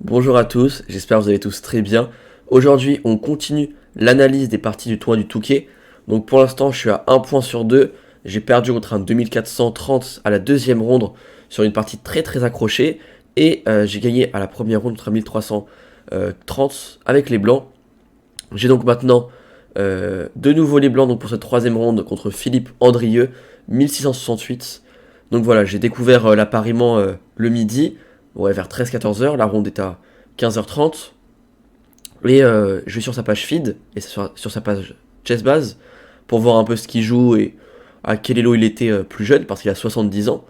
Bonjour à tous, j'espère que vous allez tous très bien. Aujourd'hui, on continue l'analyse des parties du tournoi du Touquet. Donc pour l'instant, je suis à 1 point sur 2. J'ai perdu contre un 2430 à la deuxième ronde sur une partie très accrochée. Et j'ai gagné à la première ronde contre un 1330 avec les blancs. J'ai donc maintenant de nouveau les blancs donc pour cette troisième ronde contre Philippe Andrieux, 1668. Donc voilà, j'ai découvert l'appariement le midi, ouais, vers 13-14 heures. La ronde est à 15h30. Et je vais sur sa page feed et sur sa page chessbase pour voir un peu ce qu'il joue et à quel elo il était plus jeune, parce qu'il a 70 ans.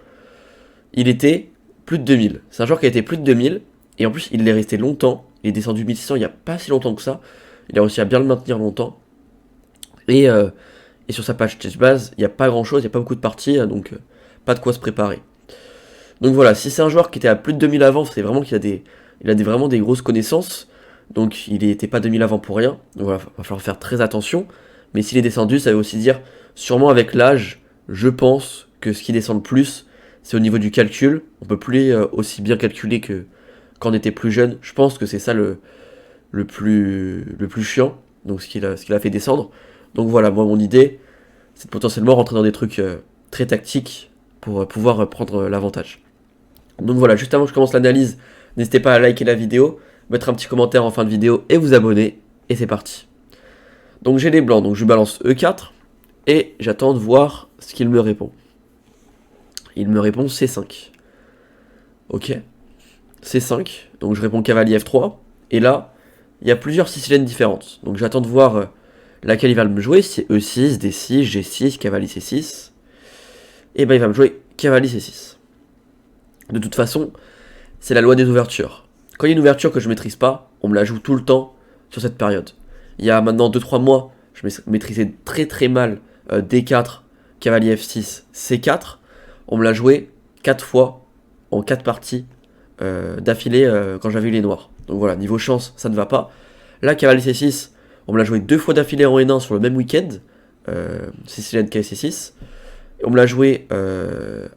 Il était plus de 2000. C'est un joueur qui a été plus de 2000, et en plus il est resté longtemps. Il est descendu 1600 il n'y a pas si longtemps que ça. Il a réussi à bien le maintenir longtemps. Et, euh, et sur sa page chessbase, il n'y a pas grand chose, il n'y a pas beaucoup de parties, donc pas de quoi se préparer. Donc voilà, si c'est un joueur qui était à plus de 2000 avant, c'est vraiment qu'il a vraiment des grosses connaissances. Donc il n'était pas 2000 avant pour rien. Donc voilà, va falloir faire très attention. Mais s'il est descendu, ça veut aussi dire, sûrement avec l'âge, je pense que ce qui descend le plus, c'est au niveau du calcul. On peut plus aussi bien calculer que quand on était plus jeune. Je pense que c'est ça le plus chiant. Donc ce qu'il a fait descendre. Donc voilà, moi mon idée, c'est de potentiellement rentrer dans des trucs très tactiques pour pouvoir prendre l'avantage. Donc voilà, juste avant que je commence l'analyse, n'hésitez pas à liker la vidéo, mettre un petit commentaire en fin de vidéo et vous abonner. Et c'est parti. Donc j'ai les blancs, donc je balance E4 et j'attends de voir ce qu'il me répond. Il me répond C5. Ok. C5, donc je réponds cavalier F3. Et là, il y a plusieurs siciliennes différentes. Donc j'attends de voir laquelle il va me jouer. Si c'est E6, D6, G6, cavalier C6. Et ben il va me jouer cavalier C6. De toute façon, c'est la loi des ouvertures. Quand il y a une ouverture que je maîtrise pas, on me la joue tout le temps sur cette période. Il y a maintenant 2-3 mois, je maîtrisais très mal D4, cavalier F6, C4. On me l'a joué 4 fois en 4 parties d'affilée quand j'avais eu les noirs. Donc voilà, niveau chance, ça ne va pas. Là, cavalier C6, on me l'a joué 2 fois d'affilée en N1 sur le même week-end. Sicilienne KC6. Et on me l'a joué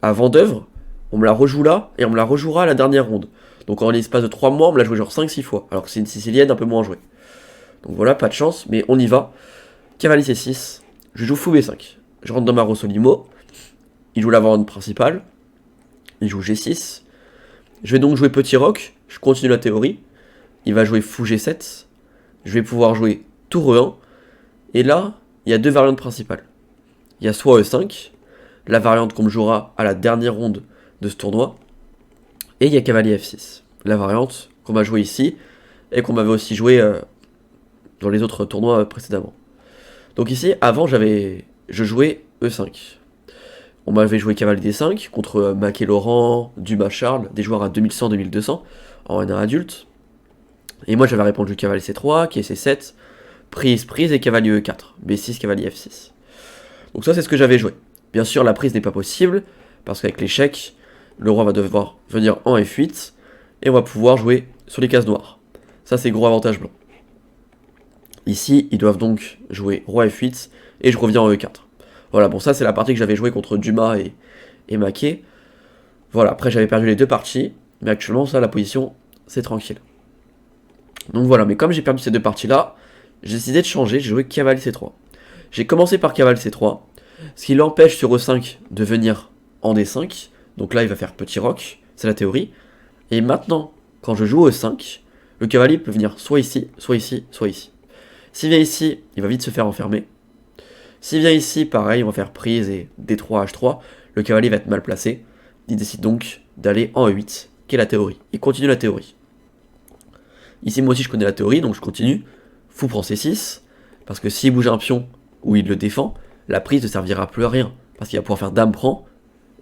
à Vendeuvre. On me la rejoue là, et on me la rejouera à la dernière ronde. Donc en l'espace de 3 mois, on me l'a joué genre 5-6 fois. Alors que c'est une sicilienne un peu moins jouée. Donc voilà, pas de chance, mais on y va. Cavalier C6, je joue fou B5. Je rentre dans ma Rossolimo. Il joue la variante principale. Il joue G6. Je vais donc jouer petit roc. Je continue la théorie. Il va jouer fou G7. Je vais pouvoir jouer tour E1. Et là, il y a deux variantes principales. Il y a soit E5, la variante qu'on me jouera à la dernière ronde de ce tournoi. Et il y a cavalier F6, la variante qu'on m'a joué ici et qu'on m'avait aussi joué dans les autres tournois précédemment. Donc ici, avant, je jouais E5. On m'avait joué cavalier D5 contre Mac et Laurent, Dumas Charles, des joueurs à 2100-2200 en N1 adulte. Et moi, j'avais répondu cavalier C3, qui est C7, prise et cavalier E4, B6, cavalier F6. Donc ça, c'est ce que j'avais joué. Bien sûr, la prise n'est pas possible, parce qu'avec l'échec, le roi va devoir venir en F8, et on va pouvoir jouer sur les cases noires. Ça, c'est gros avantage blanc. Ici, ils doivent donc jouer roi F8, et je reviens en E4. Voilà, bon, ça, c'est la partie que j'avais jouée contre Dumas et Maquet. Voilà, après, j'avais perdu les deux parties, mais actuellement, ça, la position, c'est tranquille. Donc voilà, mais comme j'ai perdu ces deux parties-là, j'ai décidé de changer, j'ai joué cavalier C3. J'ai commencé par cavalier C3, ce qui l'empêche sur E5 de venir en D5. Donc là, il va faire petit roc, c'est la théorie. Et maintenant, quand je joue E5, le cavalier peut venir soit ici, soit ici, soit ici. S'il vient ici, il va vite se faire enfermer. S'il vient ici, pareil, on va faire prise et D3, H3. Le cavalier va être mal placé. Il décide donc d'aller en E8, qui est la théorie. Il continue la théorie. Ici, moi aussi, je connais la théorie, donc je continue. Fou prend C6, parce que s'il bouge un pion où il le défend, la prise ne servira plus à rien, parce qu'il va pouvoir faire dame prend.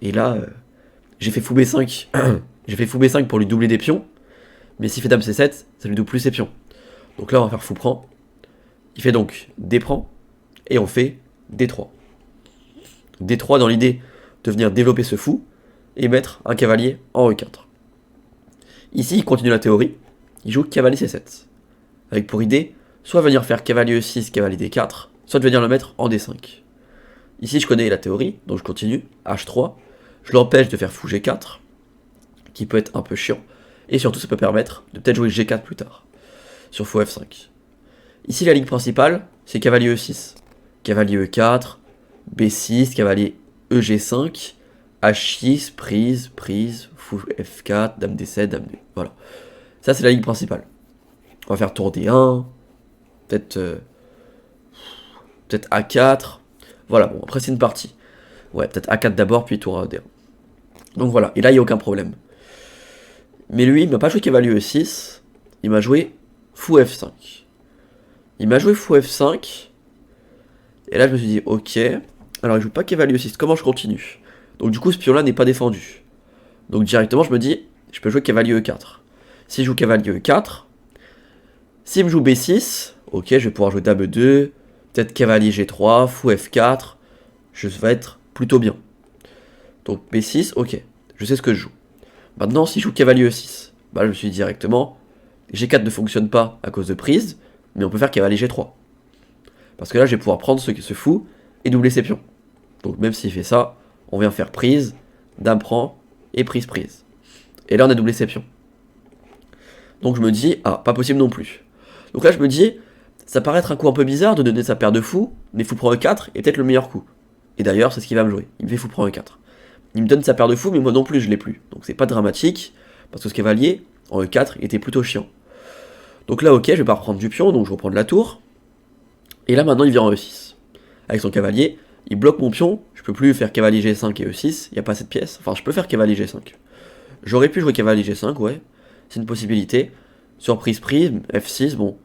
Et là, j'ai fait fou B5. J'ai fait fou B5 pour lui doubler des pions, mais s'il fait dame C7, ça lui double plus ses pions. Donc là, on va faire fou prend. Il fait donc D prend, et on fait D3. D3 dans l'idée de venir développer ce fou, et mettre un cavalier en E4. Ici, il continue la théorie, il joue cavalier C7. Avec pour idée, soit venir faire cavalier E6, cavalier D4, soit de venir le mettre en D5. Ici, je connais la théorie, donc je continue. H3, je l'empêche de faire fou G4, qui peut être un peu chiant. Et surtout, ça peut permettre de peut-être jouer G4 plus tard, sur fou F5. Ici, la ligne principale, c'est cavalier E6. Cavalier E4, B6, cavalier EG5, H6, prise, fou F4, dame D7, dame D. Voilà. Ça, c'est la ligne principale. On va faire tour D1, peut-être A4. Voilà, bon, après, c'est une partie. Ouais, peut-être A4 d'abord, puis tour D1. Donc voilà, et là, il n'y a aucun problème. Mais lui, il m'a pas joué cavalier E6, il m'a joué fou F5. Il m'a joué fou F5, et là, je me suis dit, ok, alors il joue pas cavalier E6, comment je continue? Donc du coup, ce pion-là n'est pas défendu. Donc directement, je me dis, je peux jouer cavalier E4. Si je joue cavalier E4, s'il me joue B6, ok, je vais pouvoir jouer dame E2, peut-être cavalier G3, fou F4, je vais être plutôt bien. Donc B6, ok, je sais ce que je joue. Maintenant, si je joue cavalier E6, bah, je me suis dit directement, G4 ne fonctionne pas à cause de prise, mais on peut faire cavalier G3. Parce que là, je vais pouvoir prendre ce fou et doubler ses pions. Donc même s'il fait ça, on vient faire prise, dame prend, et prise. Et là, on a doublé ses pions. Donc je me dis, ah, pas possible non plus. Donc là, je me dis, ça paraît être un coup un peu bizarre de donner sa paire de fous, mais fou prend E4 est peut-être le meilleur coup. Et d'ailleurs, c'est ce qu'il va me jouer. Il me fait fou prend E4. Il me donne sa paire de fous, mais moi non plus, je l'ai plus. Donc c'est pas dramatique, parce que ce cavalier, en E4, il était plutôt chiant. Donc là, ok, je vais pas reprendre du pion, donc je reprends de la tour. Et là, maintenant, il vient en E6. Avec son cavalier, il bloque mon pion, je peux plus faire cavalier G5 et E6, il n'y a pas cette pièce. Enfin, je peux faire cavalier G5. J'aurais pu jouer cavalier G5, ouais, c'est une possibilité. Surprise, F6, bon,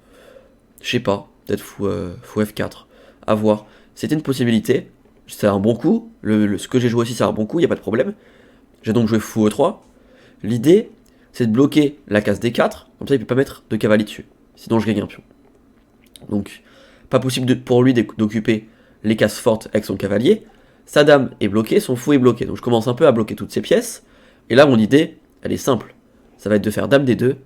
je sais pas, peut-être fou F4, à voir. C'était une possibilité, c'est un bon coup, ce que j'ai joué aussi c'est un bon coup, il n'y a pas de problème. J'ai donc joué fou E3. L'idée, c'est de bloquer la case D4, comme ça il peut pas mettre de cavalier dessus, sinon je gagne un pion. Donc, pas possible pour lui d'occuper les cases fortes avec son cavalier. Sa dame est bloquée, son fou est bloqué. Donc je commence un peu à bloquer toutes ces pièces. Et là, mon idée, elle est simple. Ça va être de faire dame D2,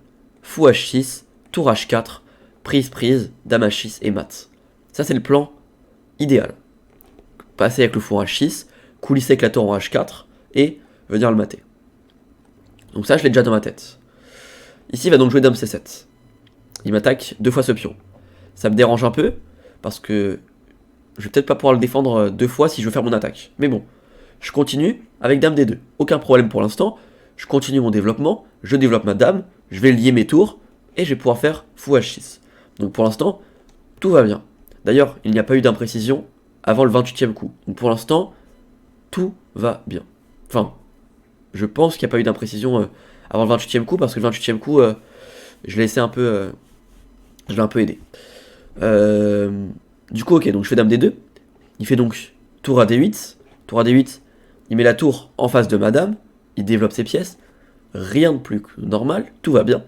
fou H6, tour H4, prise, dame H6 et mat. Ça, c'est le plan idéal. Passer avec le fou H6, coulisser avec la tour en H4 et venir le mater. Donc ça, je l'ai déjà dans ma tête. Ici, il va donc jouer dame C7. Il m'attaque 2 fois ce pion. Ça me dérange un peu, parce que je vais peut-être pas pouvoir le défendre 2 fois si je veux faire mon attaque. Mais bon, je continue avec dame D2. Aucun problème pour l'instant. Je continue mon développement, je développe ma dame, je vais lier mes tours, et je vais pouvoir faire fou H6. Donc pour l'instant, tout va bien. D'ailleurs, il n'y a pas eu d'imprécision avant le 28e coup. Donc pour l'instant, tout va bien. Enfin, je pense qu'il n'y a pas eu d'imprécision avant le 28e coup, parce que le 28e coup, je l'ai laissé un peu... je l'ai un peu aidé. Du coup, ok, donc je fais dame D2. Il fait donc tour à D8. Tour à D8, il met la tour en face de ma dame. Il développe ses pièces. Rien de plus normal, tout va bien.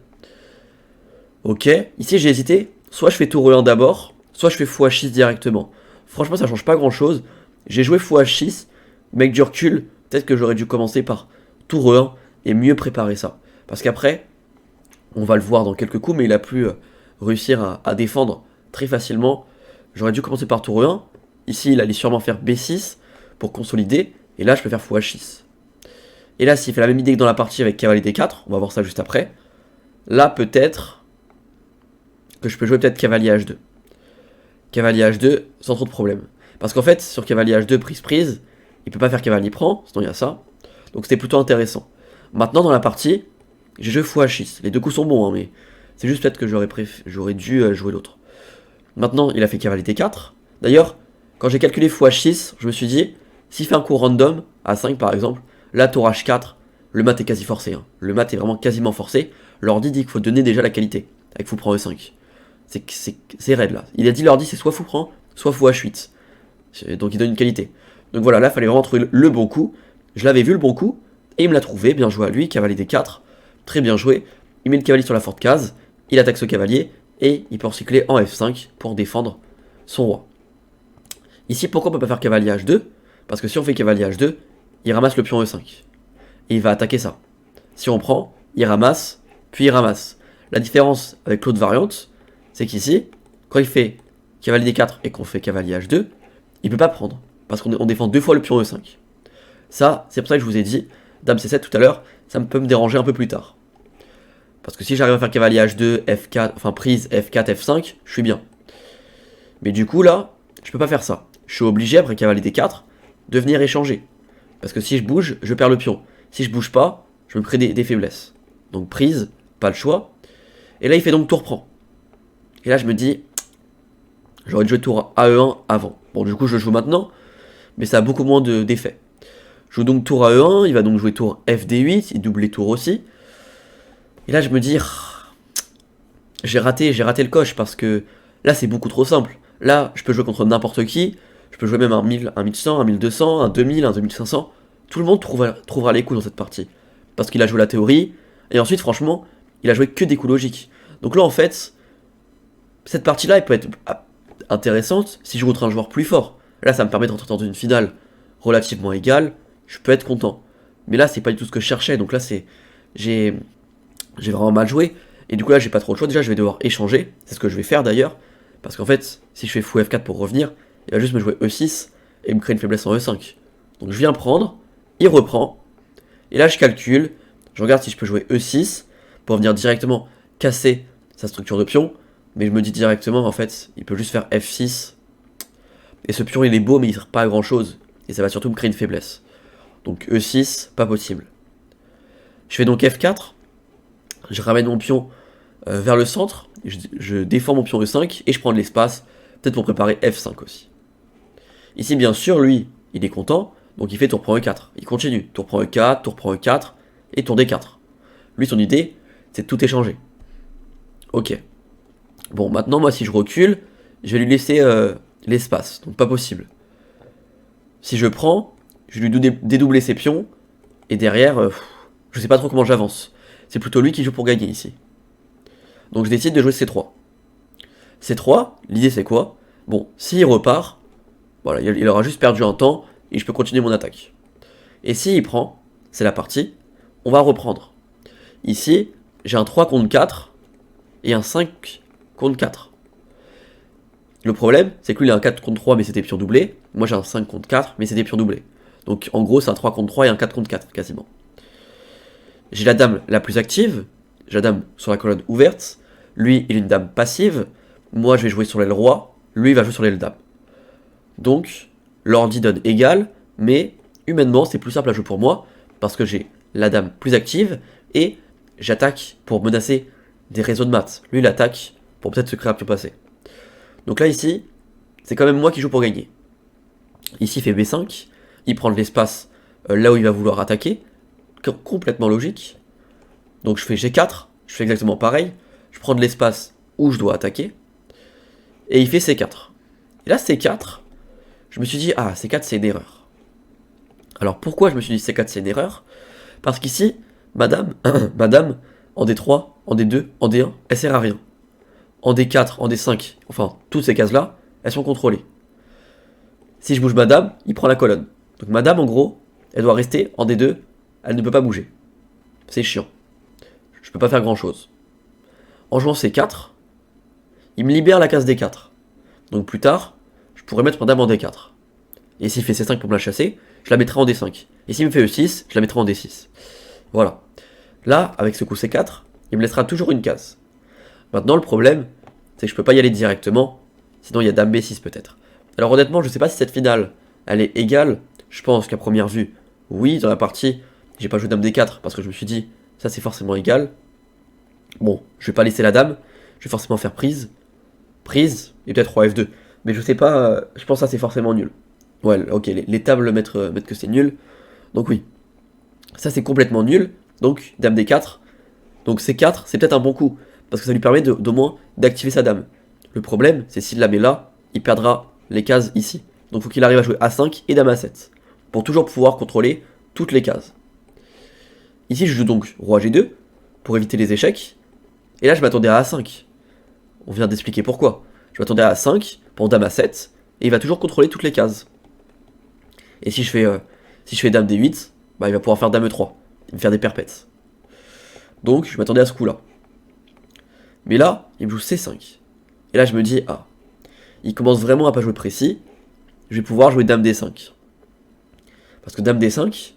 Ok, ici j'ai hésité. Soit je fais tour E1 d'abord, soit je fais fou H6 directement. Franchement, ça change pas grand chose. J'ai joué fou H6, mais avec du recul, peut-être que j'aurais dû commencer par tour E1 et mieux préparer ça. Parce qu'après, on va le voir dans quelques coups, mais il a pu réussir à défendre très facilement. J'aurais dû commencer par tour E1. Ici, il allait sûrement faire B6 pour consolider. Et là, je peux faire fou H6. Et là, s'il fait la même idée que dans la partie avec cavalier D4, on va voir ça juste après. Là, peut-être que je peux jouer peut-être cavalier H2. Cavalier H2 sans trop de problème. Parce qu'en fait, sur cavalier H2, prise, il peut pas faire cavalier prend, sinon il y a ça. Donc c'était plutôt intéressant. Maintenant, dans la partie, j'ai joué fou H6. Les deux coups sont bons, hein, mais c'est juste peut-être que j'aurais dû jouer l'autre. Maintenant, il a fait cavalier D4. D'ailleurs, quand j'ai calculé fou H6, je me suis dit, s'il fait un coup random, à 5 par exemple, là tour H4, le mat est quasi forcé. Hein. Le mat est vraiment quasiment forcé. L'ordi dit qu'il faut donner déjà la qualité, avec fou prend E5. C'est raide là. Il a dit l'ordi c'est soit fou prend, soit fou H8. Donc il donne une qualité. Donc voilà, là il fallait vraiment trouver le bon coup. Je l'avais vu le bon coup, et il me l'a trouvé, bien joué à lui, cavalier D4, très bien joué. Il met le cavalier sur la forte case, il attaque ce cavalier, et il peut recycler en F5 pour défendre son roi. Ici, pourquoi on peut pas faire cavalier H2? Parce que si on fait cavalier H2, il ramasse le pion E5. Et il va attaquer ça. Si on prend, il ramasse, puis il ramasse. La différence avec l'autre variante, c'est qu'ici, quand il fait cavalier D4 et qu'on fait cavalier H2, il peut pas prendre. Parce qu'on défend 2 fois le pion E5. Ça, c'est pour ça que je vous ai dit, dame C7 tout à l'heure, ça peut me déranger un peu plus tard. Parce que si j'arrive à faire cavalier H2, F4, enfin prise F4, F5, je suis bien. Mais du coup là, je peux pas faire ça. Je suis obligé après cavalier D4 de venir échanger. Parce que si je bouge, je perds le pion. Si je bouge pas, je me crée des faiblesses. Donc prise, pas le choix. Et là il fait donc tour prend. Et là je me dis, j'aurais dû jouer tour AE1 avant. Bon du coup je le joue maintenant, mais ça a beaucoup moins d'effet. Je joue donc tour AE1, il va donc jouer tour FD8, il double les tours aussi. Et là je me dis, j'ai raté le coche parce que là c'est beaucoup trop simple. Là je peux jouer contre n'importe qui, je peux jouer même un 1000, un 1100, un 1200, un 2000, un 2500. Tout le monde trouvera les coups dans cette partie. Parce qu'il a joué la théorie, et ensuite franchement, il a joué que des coups logiques. Donc là en fait, cette partie-là elle peut être intéressante si je joue contre un joueur plus fort. Là ça me permet d'entrer dans une finale relativement égale, je peux être content. Mais là c'est pas du tout ce que je cherchais, donc là j'ai vraiment mal joué. Et du coup là j'ai pas trop le choix, déjà je vais devoir échanger, c'est ce que je vais faire d'ailleurs. Parce qu'en fait, si je fais fou F4 pour revenir, il va juste me jouer E6 et me créer une faiblesse en E5. Donc je viens prendre, il reprend, et là je calcule, je regarde si je peux jouer E6 pour venir directement casser sa structure de pion, mais je me dis directement en fait, il peut juste faire F6, et ce pion il est beau mais il sert pas à grand chose, et ça va surtout me créer une faiblesse. Donc E6, pas possible. Je fais donc F4, je ramène mon pion vers le centre, je défends mon pion E5, et je prends de l'espace, peut-être pour préparer F5 aussi. Ici bien sûr, lui, il est content, donc il fait tour prend E4, il continue, tour prend E4, tour prend E4, et tour D4. Lui son idée, c'est de tout échanger. Ok. Bon, maintenant moi si je recule, je vais lui laisser l'espace, donc pas possible. Si je prends, je vais lui dédoubler ses pions, et derrière, je sais pas trop comment j'avance. C'est plutôt lui qui joue pour gagner ici. Donc je décide de jouer C3. C3, l'idée c'est quoi? Bon, s'il repart, voilà, il aura juste perdu un temps, et je peux continuer mon attaque. Et s'il prend, c'est la partie, on va reprendre. Ici, j'ai un 3 contre 4, et un 5 contre 4. Le problème, c'est que lui il a un 4 contre 3 mais c'est des pions doublés. Moi j'ai un 5 contre 4 mais c'est des pions doublés. Donc en gros c'est un 3 contre 3 et un 4 contre 4 quasiment. J'ai la dame la plus active. J'ai la dame sur la colonne ouverte. Lui il est une dame passive. Moi je vais jouer sur l'aile roi. Lui il va jouer sur l'aile dame. Donc l'ordi donne égal. Mais humainement c'est plus simple à jouer pour moi. Parce que j'ai la dame plus active. Et j'attaque pour menacer des réseaux de maths. Lui il attaque pour peut-être se créer un pion passé. Donc là ici, c'est quand même moi qui joue pour gagner. Ici il fait B5, il prend de l'espace là où il va vouloir attaquer, complètement logique. Donc je fais G4, je fais exactement pareil, je prends de l'espace où je dois attaquer, et il fait C4. Et là C4, je me suis dit, ah C4 c'est une erreur. Alors pourquoi je me suis dit C4 c'est une erreur? Parce qu'ici, madame, en D3, en D2, en D1, elle sert à rien. En D4, en D5, enfin, toutes ces cases-là, elles sont contrôlées. Si je bouge madame, il prend la colonne. Donc madame, en gros, elle doit rester en D2, elle ne peut pas bouger. C'est chiant. Je peux pas faire grand-chose. En jouant C4, il me libère la case D4. Donc plus tard, je pourrais mettre madame en D4. Et s'il fait C5 pour me la chasser, je la mettrai en D5. Et s'il me fait E6, je la mettrai en D6. Voilà. Là, avec ce coup C4, il me laissera toujours une case. Maintenant, le problème, c'est que je peux pas y aller directement, sinon il y a dame B6 peut-être. Alors honnêtement, je sais pas si cette finale, elle est égale. Je pense qu'à première vue, oui, dans la partie, j'ai pas joué dame D4 parce que je me suis dit, ça c'est forcément égal. Bon, je vais pas laisser la dame, je vais forcément faire prise, et peut-être roi F2. Mais je sais pas, je pense que ça c'est forcément nul. Ouais, ok, les tables mettent que c'est nul. Donc oui, ça c'est complètement nul. Donc dame D4, donc C4, c'est peut-être un bon coup. Parce que ça lui permet d'au moins d'activer sa dame. Le problème, c'est s'il la met là, il perdra les cases ici. Donc il faut qu'il arrive à jouer A5 et dame A7. Pour toujours pouvoir contrôler toutes les cases. Ici je joue donc roi G2, pour éviter les échecs. Et là je m'attendais à A5. On vient d'expliquer pourquoi. Je m'attendais à A5 pour dame A7, et il va toujours contrôler toutes les cases. Et si je fais dame D8, bah il va pouvoir faire dame E3. Il va me faire des perpètes. Donc je m'attendais à ce coup-là. Mais là, il me joue C5. Et là, je me dis, ah, il commence vraiment à pas jouer précis. Je vais pouvoir jouer dame D5. Parce que dame D5,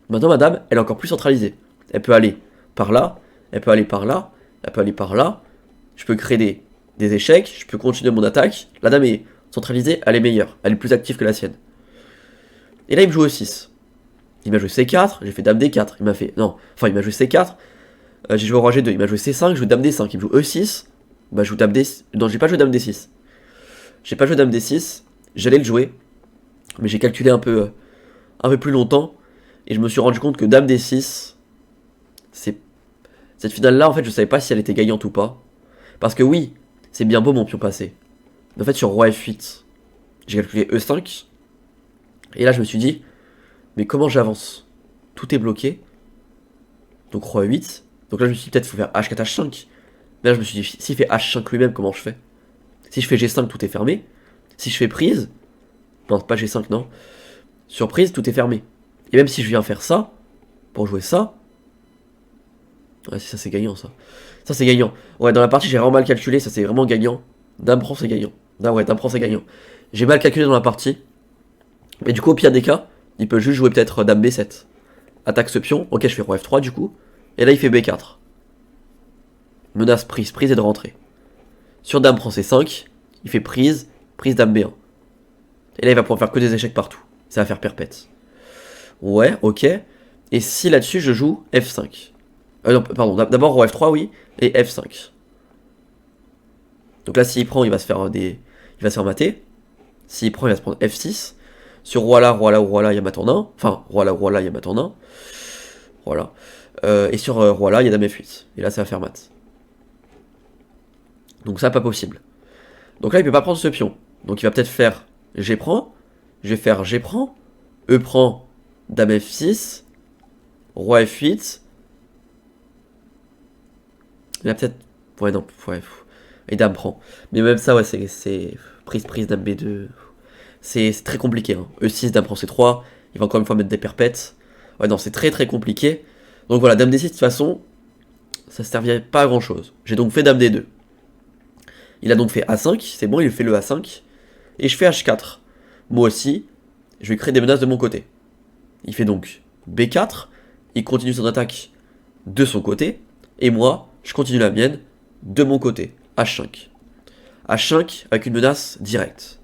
maintenant ma dame, elle est encore plus centralisée. Elle peut aller par là, elle peut aller par là, elle peut aller par là. Je peux créer des échecs, je peux continuer mon attaque. La dame est centralisée, elle est meilleure, elle est plus active que la sienne. Et là, il me joue E6. Il m'a joué C4, j'ai fait dame D4. Il m'a fait. Non, enfin, il m'a joué C4. J'ai joué roi G2. Il m'a joué C5, j'ai joué dame D5. Il me joue E6. Bah, je joue dame D6. Non, j'ai pas joué dame D6. J'ai pas joué dame D6. J'allais le jouer. Mais j'ai calculé un peu plus longtemps. Et je me suis rendu compte que dame D6. Cette finale-là, en fait, je savais pas si elle était gagnante ou pas. Parce que oui, c'est bien beau mon pion passé. Mais en fait, sur roi F8, j'ai calculé E5. Et là, je me suis dit, mais comment j'avance? Tout est bloqué. Donc roi 8. Donc là je me suis dit peut-être qu'il faut faire H4, H5. Mais là je me suis dit, s'il fait H5 lui-même, comment je fais? Si je fais G5, tout est fermé. Si je fais prise... Non, pas G5, non. Sur prise, tout est fermé. Et même si je viens faire ça, pour jouer ça... Ouais, ça c'est gagnant ça. Ça c'est gagnant. Ouais, dans la partie j'ai vraiment mal calculé, ça c'est vraiment gagnant. Dame prend c'est gagnant. Ah ouais, dame prend c'est gagnant. J'ai mal calculé dans la partie. Mais du coup au pire des cas, il peut juste jouer peut-être dame B7. Attaque ce pion, ok je fais roi F3 du coup. Et là il fait B4. Menace prise, prise et de rentrer. Sur dame prend C5, il fait prise, prise dame B1. Et là il va pouvoir faire que des échecs partout. Ça va faire perpète. Ouais, ok. Et si là-dessus je joue F5. Non, pardon, d'abord roi F3 oui, et F5. Donc là s'il prend il va se faire il va se faire mater. S'il prend il va se prendre F6. Sur roi là, il y a mat en 1. Enfin, roi là, il y a mat en 1. Voilà. Et sur roi là, il y a dame F8. Et là, ça va faire mat. Donc ça, pas possible. Donc là, il peut pas prendre ce pion. Donc il va peut-être faire G prend. Je vais faire G prend. E prend. Dame F6. Roi F8. Il a peut-être... Ouais, non. Ouais. Et dame prend. Mais même ça, ouais, c'est... Prise, dame B2... C'est très compliqué. Hein. E6, dame prend C3. Il va encore une fois mettre des perpètes. Ouais, non, c'est très très compliqué. Donc voilà, dame D6, de toute façon, ça ne servirait pas à grand chose. J'ai donc fait dame D2. Il a donc fait A5, c'est bon, il fait le A5. Et je fais H4. Moi aussi, je vais créer des menaces de mon côté. Il fait donc B4. Il continue son attaque de son côté. Et moi, je continue la mienne de mon côté. H5. H5 avec une menace directe.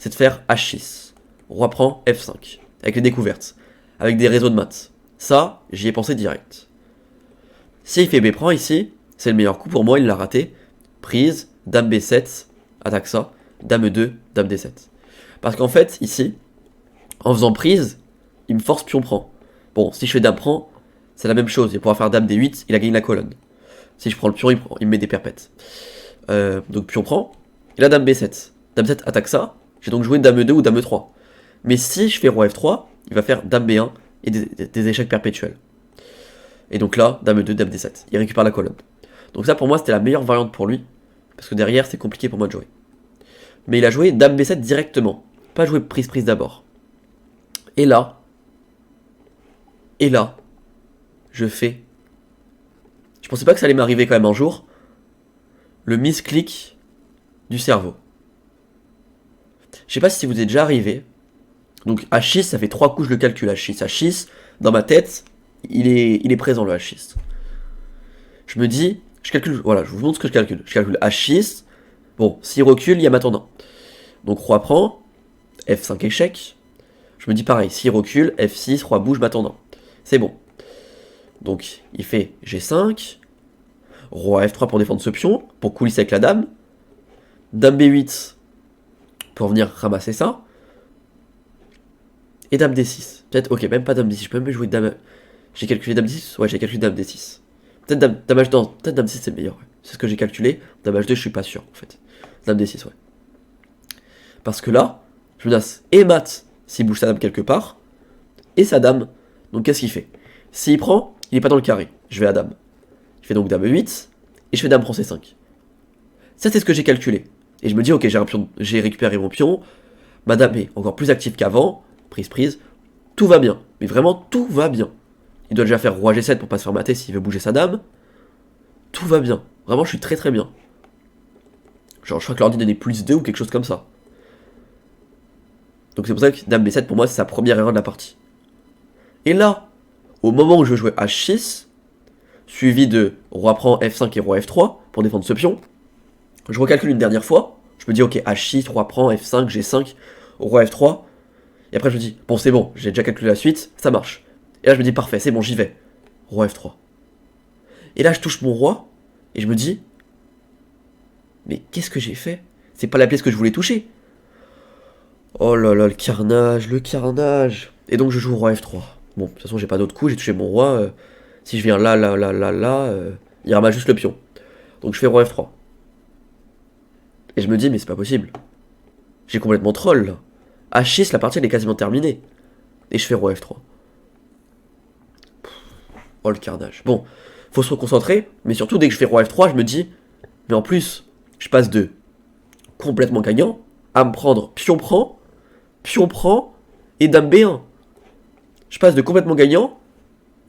C'est de faire H6. Roi prend F5. Avec les découvertes. Avec des réseaux de maths. Ça, j'y ai pensé direct. S'il fait B prend ici, c'est le meilleur coup pour moi, il l'a raté. Prise, dame B7, attaque ça. Dame 2, dame D7. Parce qu'en fait, ici, en faisant prise, il me force pion prend. Bon, si je fais dame prend, c'est la même chose. Il pourra faire dame D8, il a gagné la colonne. Si je prends le pion, il me met des perpètes. Donc pion prend. Et là, dame B7. Dame 7 attaque ça. J'ai donc joué dame 2 ou dame 3. Mais si je fais roi F3, il va faire dame B1 et des échecs perpétuels. Et donc là, dame 2, dame D7. Il récupère la colonne. Donc ça, pour moi, c'était la meilleure variante pour lui. Parce que derrière, c'est compliqué pour moi de jouer. Mais il a joué dame B7 directement. Pas joué prise d'abord. Et là, je fais... Je pensais pas que ça allait m'arriver quand même un jour. Le misclick du cerveau. Je sais pas si vous êtes déjà arrivé. Donc H6, ça fait 3 coups, je le calcule. H6, dans ma tête, il est présent le H6. Je me dis, je calcule, voilà, je vous montre ce que je calcule. Je calcule H6. Bon, s'il recule, il y a ma tendance. Donc roi prend, F5 échec. Je me dis pareil, s'il recule, F6, roi bouge, m'attendant. C'est bon. Donc il fait G5. Roi F3 pour défendre ce pion, pour coulisser avec la dame. Dame B8 pour venir ramasser ça. Et dame D6. Peut-être, ok, même pas dame D6. Je peux même jouer dame... J'ai calculé dame D6. Ouais, j'ai calculé dame D6. Peut-être dame H2. Non, peut-être dame D6 c'est meilleur. Ouais. C'est ce que j'ai calculé. Dame H2, je suis pas sûr en fait. Dame D6, ouais. Parce que là, je menace et mat s'il bouge sa dame quelque part. Et sa dame. Donc qu'est-ce qu'il fait? S'il prend, il est pas dans le carré. Je vais à dame. Il fait donc dame 8. Et je fais dame prend C5. Ça, c'est ce que j'ai calculé. Et je me dis, ok, j'ai récupéré mon pion. Ma dame est encore plus active qu'avant. Prise. Tout va bien. Mais vraiment, tout va bien. Il doit déjà faire roi G7 pour pas se faire mater s'il veut bouger sa dame. Tout va bien. Vraiment, je suis très très bien. Genre, je crois que l'ordi donnait plus 2 ou quelque chose comme ça. Donc c'est pour ça que dame B7, pour moi, c'est sa première erreur de la partie. Et là, au moment où je veux jouer H6, suivi de roi prend F5 et roi F3 pour défendre ce pion. Je recalcule une dernière fois, je me dis ok, H6, roi prend, F5, G5, roi F3, et après je me dis, bon c'est bon, j'ai déjà calculé la suite, ça marche. Et là je me dis parfait, c'est bon, j'y vais. Roi F3. Et là je touche mon roi, et je me dis, mais qu'est-ce que j'ai fait? C'est pas la pièce que je voulais toucher. Oh là là, le carnage, le carnage. Et donc je joue roi F3. Bon, de toute façon j'ai pas d'autre coup, j'ai touché mon roi, si je viens là, il ramasse juste le pion. Donc je fais roi F3. Et je me dis, mais c'est pas possible. J'ai complètement troll là. H6, la partie elle est quasiment terminée. Et je fais roi F3. Oh le carnage. Bon, faut se reconcentrer, mais surtout dès que je fais roi F3, je me dis, mais en plus, je passe de complètement gagnant à me prendre pion prend, et dame B1. Je passe de complètement gagnant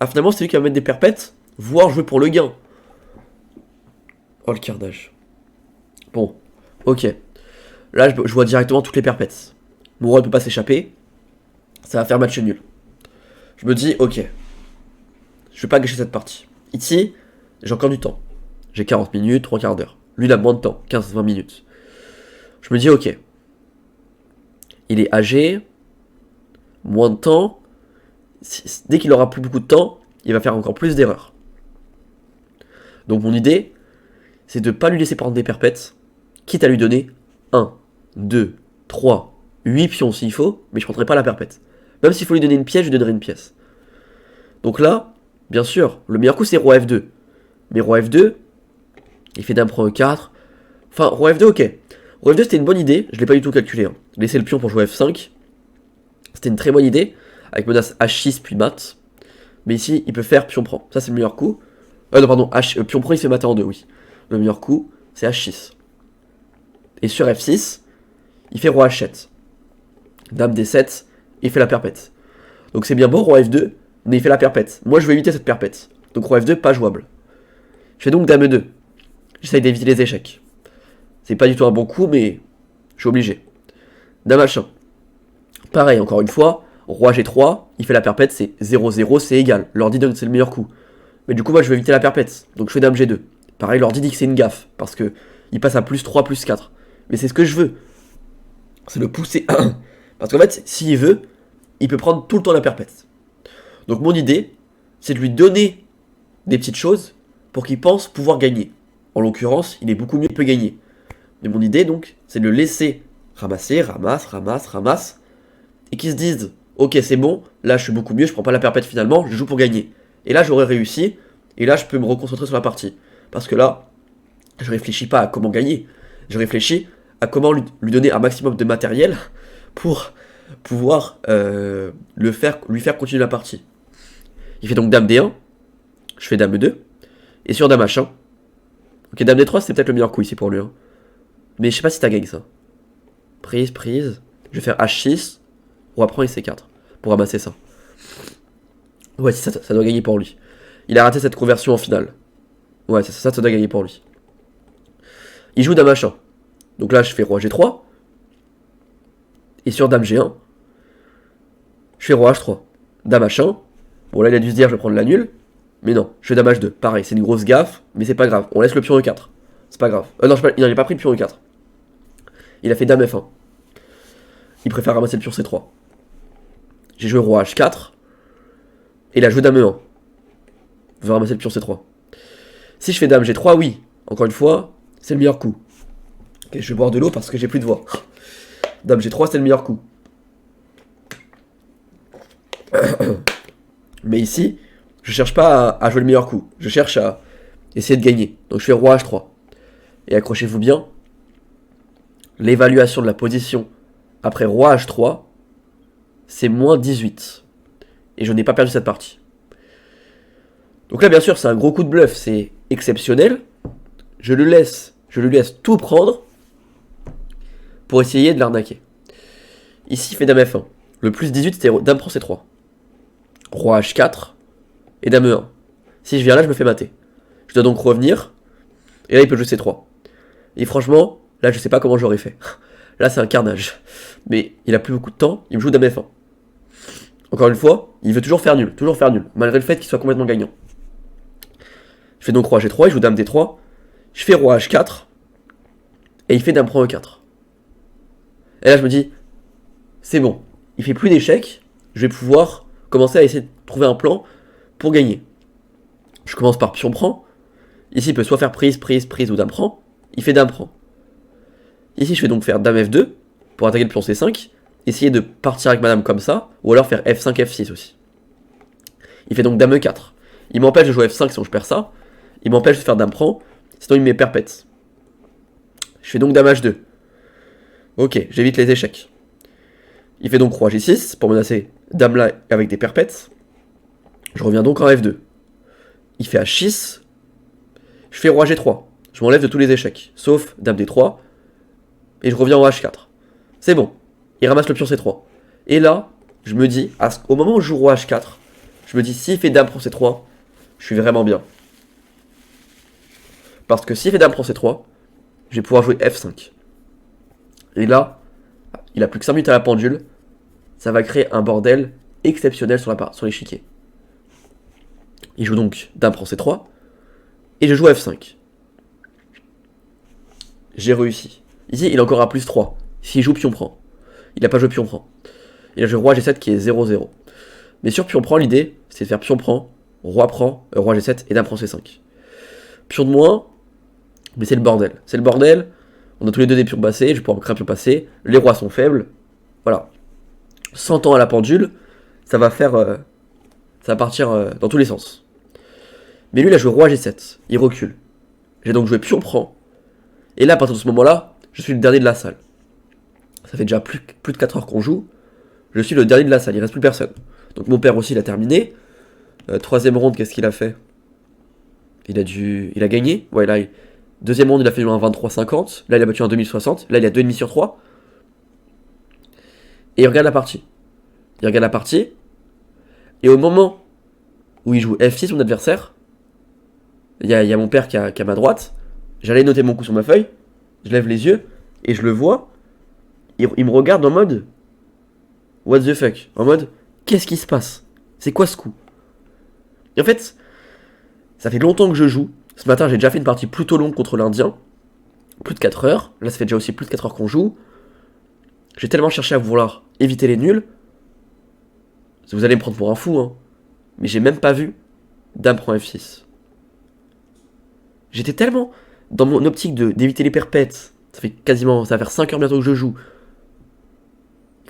à finalement c'est lui qui va mettre des perpètes, voire jouer pour le gain. Oh le carnage. Bon, ok. Là, je vois directement toutes les perpètes. Mon roi ne peut pas s'échapper. Ça va faire match nul. Je me dis, ok. Je vais pas gâcher cette partie. Ici, j'ai encore du temps. J'ai 40 minutes, 3 quarts d'heure. Lui, il a moins de temps, 15-20 minutes. Je me dis, ok. Il est âgé. Moins de temps. Dès qu'il aura plus beaucoup de temps, il va faire encore plus d'erreurs. Donc mon idée, c'est de pas lui laisser prendre des perpètes, quitte à lui donner 1, 2, 3, 8 pions s'il faut, mais je prendrai pas la perpète. Même s'il faut lui donner une pièce, je lui donnerai une pièce. Donc là, bien sûr, le meilleur coup c'est roi F2. Mais roi F2, il fait dame prend E4. Enfin, roi F2, ok. Roi F2 c'était une bonne idée, je l'ai pas du tout calculé. Hein. Laisser le pion pour jouer F5, c'était une très bonne idée, avec menace H6 puis mat. Mais ici, il peut faire pion prend. Ça c'est le meilleur coup. Non, pardon, pion prend il fait mat en 2, oui. Le meilleur coup, c'est H6. Et sur F6, il fait roi H7. Dame D7, il fait la perpète. Donc c'est bien beau, roi F2, mais il fait la perpète. Moi je veux éviter cette perpète. Donc roi F2, pas jouable. Je fais donc dame E2. J'essaye d'éviter les échecs. C'est pas du tout un bon coup, mais je suis obligé. Dame H1. Pareil, encore une fois, roi G3, il fait la perpète, c'est 0-0, c'est égal. L'ordi donne c'est le meilleur coup. Mais du coup, moi je veux éviter la perpète. Donc je fais dame G2. Pareil, l'ordi dit que c'est une gaffe, parce que il passe à plus 3, plus 4. Mais c'est ce que je veux. C'est le pousser 1. Parce qu'en fait, s'il veut, il peut prendre tout le temps la perpète. Donc mon idée, c'est de lui donner des petites choses pour qu'il pense pouvoir gagner. En l'occurrence, il est beaucoup mieux, il peut gagner. Mais mon idée donc, c'est de le laisser ramasser, ramasse, et qu'il se dise, ok c'est bon, là je suis beaucoup mieux, je prends pas la perpète finalement, je joue pour gagner. Et là j'aurais réussi, et là je peux me reconcentrer sur la partie. Parce que là, je réfléchis pas à comment gagner, je réfléchis à comment lui donner un maximum de matériel pour pouvoir lui faire continuer la partie. Il fait donc dame D1, je fais dame E2, et sur dame H1, ok dame D3 c'est peut-être le meilleur coup ici pour lui, hein. Mais je sais pas si t'as gagné ça. Prise, je vais faire H6, roi prend et C4, pour ramasser ça. Ouais, ça doit gagner pour lui. Il a raté cette conversion en finale. Ouais, ça doit gagner pour lui. Il joue dame H1, donc là je fais roi G3, et sur dame G1, je fais roi H3, dame H1, bon là il a dû se dire je vais prendre la nulle, mais non, je fais dame H2, pareil, c'est une grosse gaffe, mais c'est pas grave, on laisse le pion E4, c'est pas grave. Non, il n'a pas pris le pion E4, il a fait dame F1, il préfère ramasser le pion C3. J'ai joué roi H4, et il a joué dame E1, il veut ramasser le pion C3. Si je fais dame G3, oui, encore une fois, c'est le meilleur coup. Ok, je vais boire de l'eau parce que j'ai plus de voix. Dame G3, c'est le meilleur coup. Mais ici, je cherche pas à jouer le meilleur coup. Je cherche à essayer de gagner. Donc je fais roi H3. Et accrochez-vous bien, l'évaluation de la position après roi H3, c'est moins 18. Et je n'ai pas perdu cette partie. Donc là, bien sûr, c'est un gros coup de bluff. C'est exceptionnel. Je lui laisse tout prendre pour essayer de l'arnaquer. Ici, il fait dame F1. Le plus 18, c'était dame prend C3. Roi H4 et dame E1. Si je viens là, je me fais mater. Je dois donc revenir. Et là, il peut jouer C3. Et franchement, là, je sais pas comment j'aurais fait. Là, c'est un carnage. Mais il a plus beaucoup de temps. Il me joue dame F1. Encore une fois, il veut toujours faire nul. Malgré le fait qu'il soit complètement gagnant. Je fais donc roi G3, il joue dame D3. Je fais roi H4. Et il fait dame prend E4. Et là je me dis, c'est bon, il fait plus d'échecs, je vais pouvoir commencer à essayer de trouver un plan pour gagner. Je commence par pion prend. Ici il peut soit faire prise, prise, prise ou dame prend. Il fait dame prend. Ici je vais donc faire dame F2 pour attaquer le pion C5. Essayer de partir avec madame comme ça. Ou alors faire F5, F6 aussi. Il fait donc dame E4. Il m'empêche de jouer F5 sinon je perds ça. Il m'empêche de faire dame prend. Sinon il me met perpète. Je fais donc dame H2. Ok, j'évite les échecs. Il fait donc roi G6 pour menacer dame là avec des perpètes. Je reviens donc en F2. Il fait H6. Je fais roi G3. Je m'enlève de tous les échecs. Sauf dame D3. Et je reviens en H4. C'est bon. Il ramasse le pion C3. Et là, je me dis, au moment où je joue roi H4, je me dis, s'il fait dame prend C3, je suis vraiment bien. Parce que s'il fait dame prend C3, je vais pouvoir jouer F5. Et là, il a plus que 5 minutes à la pendule. Ça va créer un bordel exceptionnel sur l'échiquier. Il joue donc dame prend C3. Et je joue F5. J'ai réussi. Ici, il est encore à plus 3. S'il joue pion prend. Il n'a pas joué pion prend. Il a joué roi G7 qui est 0-0. Mais sur pion prend, l'idée, c'est de faire pion prend, roi G7 et dame prend C5. Pion de moins, mais c'est le bordel. C'est le bordel. On a tous les deux des pions passés, je vais pouvoir créer un pion passé. Les rois sont faibles. Voilà. 100 ans à la pendule, ça va faire... ça va partir dans tous les sens. Mais lui, il a joué roi G7. Il recule. J'ai donc joué pion prend. Et là, à partir de ce moment-là, je suis le dernier de la salle. Ça fait déjà plus de 4 heures qu'on joue. Je suis le dernier de la salle, il reste plus personne. Donc mon père aussi, il a terminé. Troisième ronde, qu'est-ce qu'il a fait? Il a gagné. Ouais, là, deuxième ronde, il a fait un 23-50. Là, il a battu un 2060. Là, il a 2,5 sur 3. Et il regarde la partie. Et au moment où il joue F6, mon adversaire, il y a mon père qui est à ma droite. J'allais noter mon coup sur ma feuille. Je lève les yeux et je le vois. Il me regarde en mode what the fuck, en mode qu'est-ce qui se passe? C'est quoi ce coup? Et en fait, ça fait longtemps que je joue. Ce matin, j'ai déjà fait une partie plutôt longue contre l'Indien. Plus de 4 heures. Là, ça fait déjà aussi plus de 4 heures qu'on joue. J'ai tellement cherché à vouloir éviter les nuls. Vous allez me prendre pour un fou, hein. Mais j'ai même pas vu dame prend F6. J'étais tellement dans mon optique d'éviter les perpètes. Ça va faire 5 heures bientôt que je joue.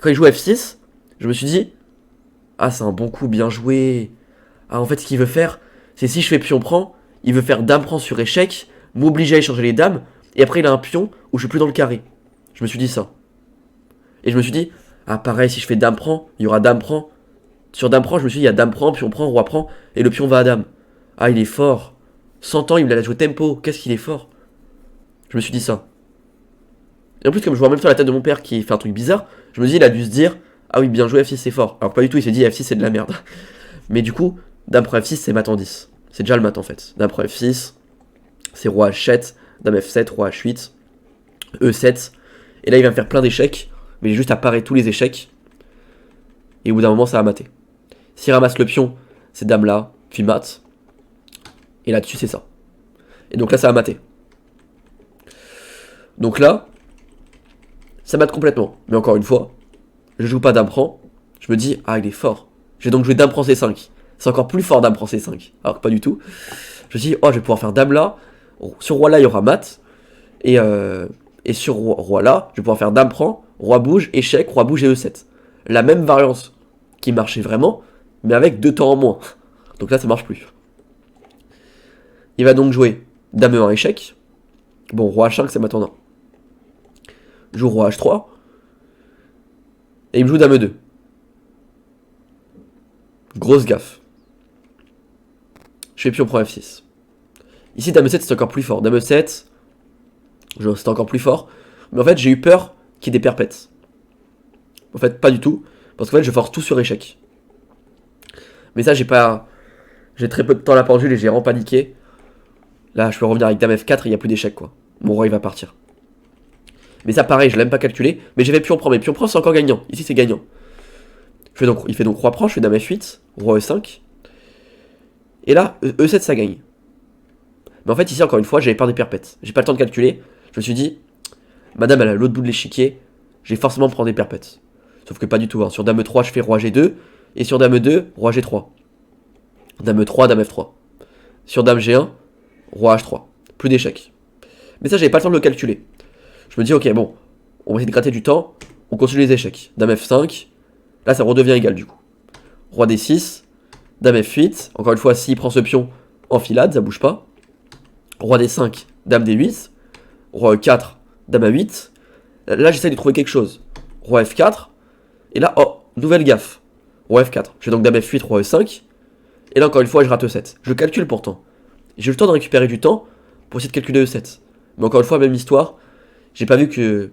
Quand il joue F6, je me suis dit, ah, c'est un bon coup, bien joué. Ah, en fait, ce qu'il veut faire, c'est si je fais pion prend, il veut faire dame prend sur échec, m'obliger à échanger les dames, et après il a un pion où je suis plus dans le carré. Je me suis dit ça. Et je me suis dit, ah, pareil, si je fais dame prend, il y aura dame prend. Sur dame prend, je me suis dit, il y a dame prend, pion prend, roi prend, et le pion va à dame. Ah, il est fort. 100 ans, il me l'a joué tempo, qu'est-ce qu'il est fort. Je me suis dit ça. Et en plus, comme je vois en même temps la tête de mon père qui fait un truc bizarre, je me dis, il a dû se dire, ah oui, bien joué, F6 c'est fort. Alors pas du tout, il s'est dit F6 c'est de la merde. Mais du coup, dame prend F6 c'est mat en 10. C'est déjà le mat en fait. Dame prend F6, c'est roi H7, dame F7, roi H8, E7. Et là, il va me faire plein d'échecs, mais il est juste à parer tous les échecs. Et au bout d'un moment, ça va mater. S'il ramasse le pion, c'est dame là, puis mat. Et là-dessus, c'est ça. Et donc là, ça va mater. Donc là, ça mate complètement. Mais encore une fois, je joue pas dame prend. Je me dis, ah, il est fort. J'ai donc joué dame prend C5. C'est encore plus fort dame prend C5. Alors que pas du tout. Je me dis, oh, je vais pouvoir faire dame là. Sur roi là, il y aura mat. Et sur roi là, je vais pouvoir faire dame prend, roi bouge, échec, roi bouge et E7. La même variance qui marchait vraiment, mais avec 2 temps en moins. Donc là, ça marche plus. Il va donc jouer dame E1 échec. Bon, roi H5, c'est maintenant. Je joue roi H3. Et il me joue dame E2. Grosse gaffe. Je fais pion prend F6. Ici, dame E7, c'est encore plus fort. Dame E7, c'est encore plus fort. Mais en fait, j'ai eu peur qu'il y ait des perpètes. En fait, pas du tout. Parce qu'en fait, je force tout sur échec. Mais ça, j'ai très peu de temps à la pendule et j'ai vraiment paniqué. Là, je peux revenir avec dame F4 et il n'y a plus d'échec, quoi. Mon roi, il va partir. Mais ça, pareil, je l'ai même pas calculé. Mais j'ai fait pion prend. Mais pion prend, c'est encore gagnant. Ici, c'est gagnant. Il fait donc roi prend, je fais dame F8, roi E5. Et là, E7, ça gagne. Mais en fait, ici, encore une fois, j'avais peur des perpètes. J'ai pas le temps de calculer. Je me suis dit, madame, elle a l'autre bout de l'échiquier. Je vais forcément prendre des perpètes. Sauf que pas du tout. Hein. Sur dame 3, je fais roi G2. Et sur dame 2, roi G3. Dame 3, dame F3. Sur dame G1, roi H3. Plus d'échecs. Mais ça, j'avais pas le temps de le calculer. Je me dis, ok, bon, on va essayer de gratter du temps. On continue les échecs. Dame F5. Là, ça redevient égal du coup. Roi D6. Dame F8. Encore une fois, s'il prend ce pion, enfilade, ça bouge pas. Roi D5. Dame D8. Roi E4. Dame A8. Là, j'essaie de trouver quelque chose. Roi F4. Et là, oh, nouvelle gaffe. Roi F4. Je fais donc dame F8, roi E5. Et là, encore une fois, je rate E7. Je calcule pourtant. J'ai eu le temps de récupérer du temps pour essayer de calculer E7. Mais encore une fois, même histoire. J'ai pas vu que...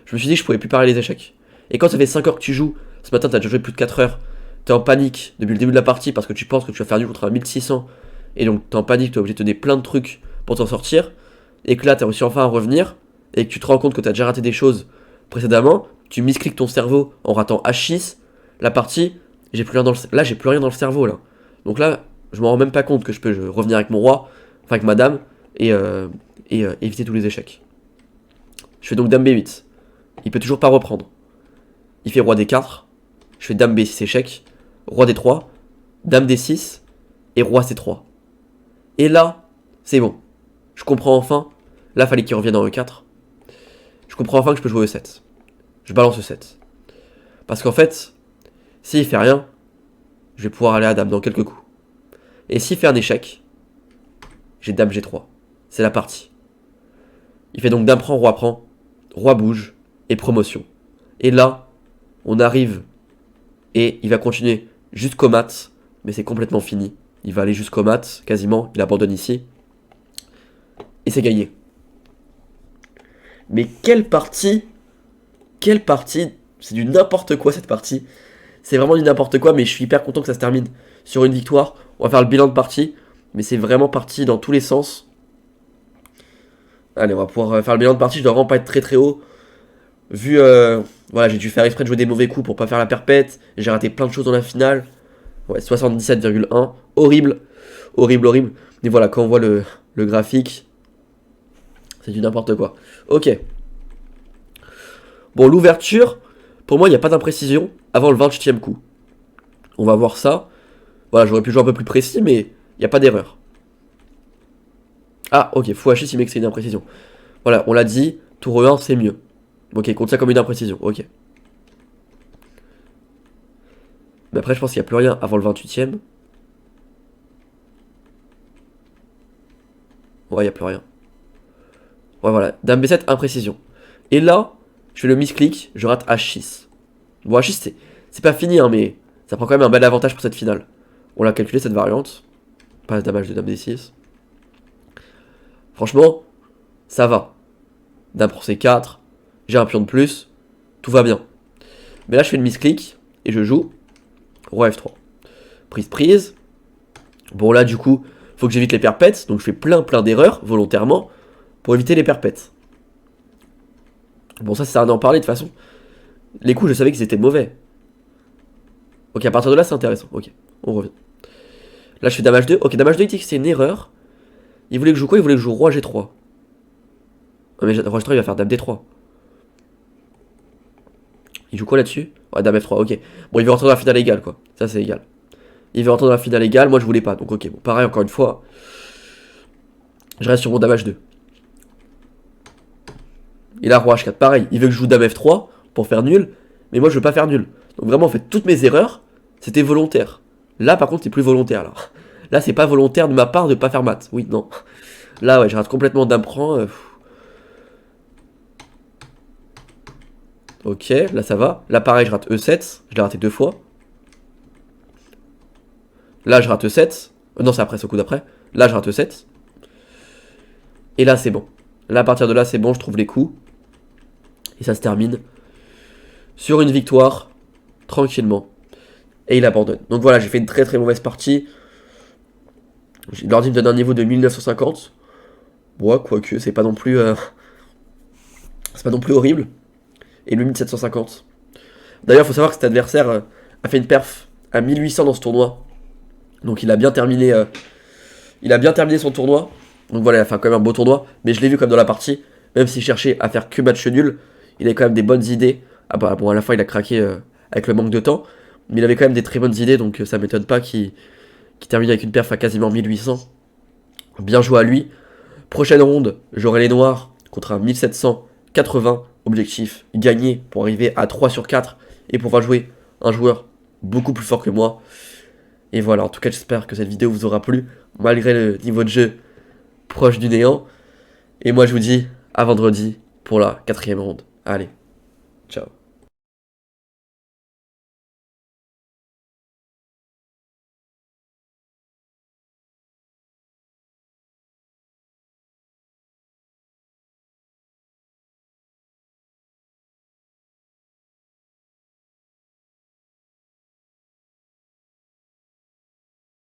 Je me suis dit que je pouvais plus parer les échecs. Et quand ça fait 5 heures que tu joues, ce matin, t'as déjà joué plus de 4 heures, t'es en panique depuis le début de la partie parce que tu penses que tu vas faire nul contre un 1600. Et donc, t'es en panique, t'es obligé de te donner plein de trucs pour t'en sortir. Et que là, t'as réussi enfin à revenir. Et que tu te rends compte que t'as déjà raté des choses précédemment. Tu miscliques ton cerveau en ratant H6. La partie, j'ai plus rien dans le... Là, j'ai plus rien dans le cerveau, là. Donc là, je m'en rends même pas compte que je peux revenir avec mon roi, enfin avec ma dame, et éviter tous les échecs. Je fais donc dame B8. Il peut toujours pas reprendre. Il fait roi D4. Je fais dame B6 échec. Roi D3. Dame D6. Et roi C3. Et là, c'est bon. Je comprends enfin. Là, fallait qu'il revienne en E4. Je comprends enfin que je peux jouer E7. Je balance E7. Parce qu'en fait, s'il fait rien, je vais pouvoir aller à dame dans quelques coups. Et s'il fait un échec, j'ai dame G3. C'est la partie. Il fait donc dame prend, roi bouge, et promotion. Et là, on arrive, et il va continuer jusqu'au mat, mais c'est complètement fini. Il va aller jusqu'au mat, quasiment, il abandonne ici. Et c'est gagné. Mais quelle partie! Quelle partie! C'est du n'importe quoi cette partie. C'est vraiment du n'importe quoi, mais je suis hyper content que ça se termine sur une victoire. On va faire le bilan de partie, mais c'est vraiment parti dans tous les sens. Allez, on va pouvoir faire le bilan de partie. Je dois vraiment pas être très très haut. Vu, voilà, j'ai dû faire exprès de jouer des mauvais coups pour pas faire la perpète. J'ai raté plein de choses dans la finale. Ouais, 77,1. Horrible. Horrible, horrible. Mais voilà, quand on voit le graphique, c'est du n'importe quoi. Ok. Bon, l'ouverture, pour moi, il n'y a pas d'imprécision avant le 20e coup. On va voir ça. Voilà, j'aurais pu jouer un peu plus précis, mais il n'y a pas d'erreur. Ah, ok, fou H6, il met que c'est une imprécision. Voilà, on l'a dit, tour E1, c'est mieux. Ok, compte ça comme une imprécision, ok. Mais après, je pense qu'il n'y a plus rien avant le 28e. Ouais, il n'y a plus rien. Ouais, voilà, dame B7, imprécision. Et là, je fais le misclick, je rate H6. Bon, H6, c'est pas fini, hein, mais ça prend quand même un bel avantage pour cette finale. On l'a calculé, cette variante. Pas dame H2, dame D6. Franchement, ça va. Dame pour C4. J'ai un pion de plus. Tout va bien. Mais là, je fais le misclick et je joue roi F3. Prise. Bon, là, du coup, faut que j'évite les perpètes. Donc, je fais plein d'erreurs, volontairement, pour éviter les perpètes. Bon, ça sert à en parler, de toute façon. Les coups, je savais qu'ils étaient mauvais. Ok, à partir de là, c'est intéressant. Ok, on revient. Là, je fais dame H2. Ok, dame H2, il dit que c'est une erreur. Il voulait que je joue quoi? Il voulait que je joue roi G3. Ah, mais roi G3, il va faire dame D3. Il joue quoi là-dessus? Ouais, dame F3, ok. Bon, il veut rentrer dans la finale égale, quoi. Ça, c'est égal. Il veut rentrer dans la finale égale, moi je voulais pas. Donc, ok, bon, pareil, encore une fois. Je reste sur mon dame H2. Et là, roi H4, pareil. Il veut que je joue dame F3 pour faire nul. Mais moi, je veux pas faire nul. Donc, vraiment, en fait, toutes mes erreurs, c'était volontaire. Là, par contre, c'est plus volontaire, là. Là, c'est pas volontaire de ma part de pas faire mat. Oui, non. Là, ouais, je rate complètement dame prend. Ok, là ça va. Là pareil, je rate E7. Je l'ai raté 2 fois. Là, je rate E7. Non, c'est après, ce coup d'après. Là, je rate E7. Et là, c'est bon. Là, à partir de là, c'est bon, je trouve les coups. Et ça se termine sur une victoire, tranquillement. Et il abandonne. Donc voilà, j'ai fait une très mauvaise partie. L'ordi me donne un niveau de 1950. Bon, quoique, c'est pas non plus... c'est pas non plus horrible. Et le 1750. D'ailleurs, il faut savoir que cet adversaire a fait une perf à 1800 dans ce tournoi. Donc il a bien terminé son tournoi. Donc voilà, il a fait quand même un beau tournoi, mais je l'ai vu comme dans la partie, même s'il cherchait à faire que match nul, il avait quand même des bonnes idées. Ah bah bon, à la fin il a craqué avec le manque de temps, mais il avait quand même des très bonnes idées, donc ça m'étonne pas qu'il termine avec une perf à quasiment 1800. Bien joué à lui. Prochaine ronde, j'aurai les noirs contre un 1780. Objectif, gagner pour arriver à 3 sur 4 et pouvoir jouer un joueur beaucoup plus fort que moi. Et voilà, en tout cas j'espère que cette vidéo vous aura plu, malgré le niveau de jeu proche du néant. Et moi je vous dis à vendredi pour la 4ème ronde. Allez, ciao.